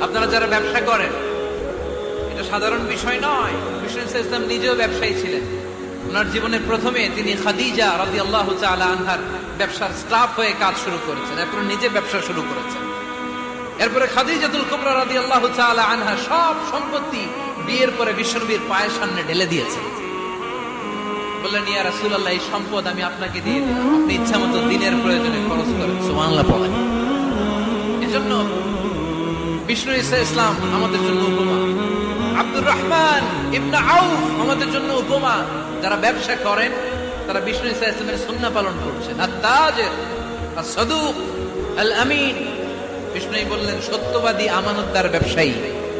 আপনারা যারা ব্যবসা করেন, এটা সাধারণ বিষয় নয়। বিষ্ণু ইসলাম নিজেও ব্যবসায়ী ছিলেন। ওনার জীবনের প্রথমে তিনি খাদিজা রাদিয়াল্লাহু তাআলা আনহার ব্যবসার স্টাফ হয়ে কাজ শুরু করেছেন, এরপর নিজে ব্যবসা শুরু করেছেন। এরপরে খাদিজাতুল কুবরা রাদিয়াল্লাহু তাআলা আনহা সব সম্পত্তি বিয়ের পরে বিশ্বনবীর পায়ের সামনে ঢেলে দিয়েছেন। বললেন, ইয়া রাসূলুল্লাহ, এই সম্পদ আমি আপনাকে দিয়ে দিলাম, আপনি ইচ্ছা মতো দিনের প্রয়োজনে খরচ করেন। সুবহানাল্লাহ পড়েন। এজন্য বিষ্ণু ইসলাম আমাদের জন্য উপমা, আব্দুর রহমান ইবনে আউফ আমাদের জন্য উপমা। যারা ব্যবসা করেন তারা বিষ্ণু ইসলামের সুন্নাহ পালন করছেন। আত-তাজির আস-সাদুক আল-আমিন, বিষ্ণুই বললেন সত্যবাদী আমানতদার ব্যবসায়ী,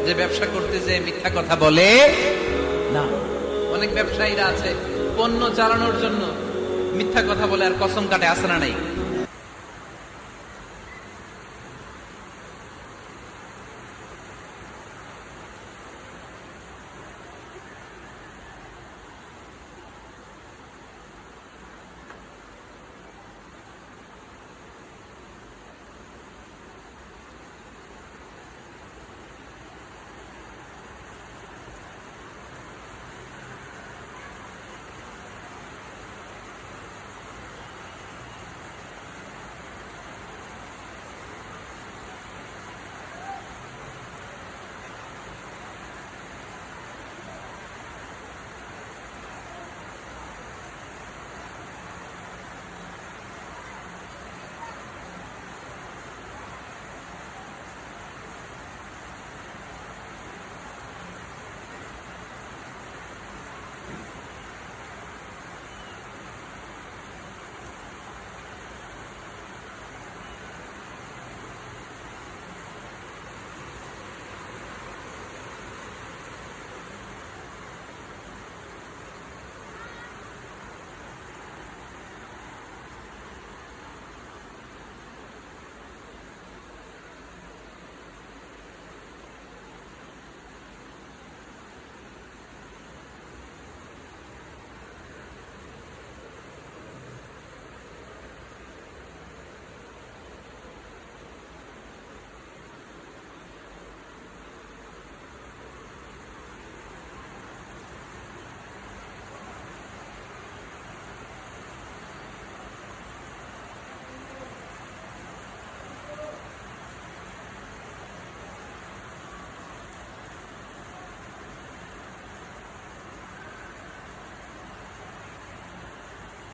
যে ব্যবসা করতে যে মিথ্যা কথা বলে না। অনেক ব্যবসায়ীরা আছে পণ্য চালানোর জন্য মিথ্যা কথা বলে আর কসম কাটে, আছে না নাই?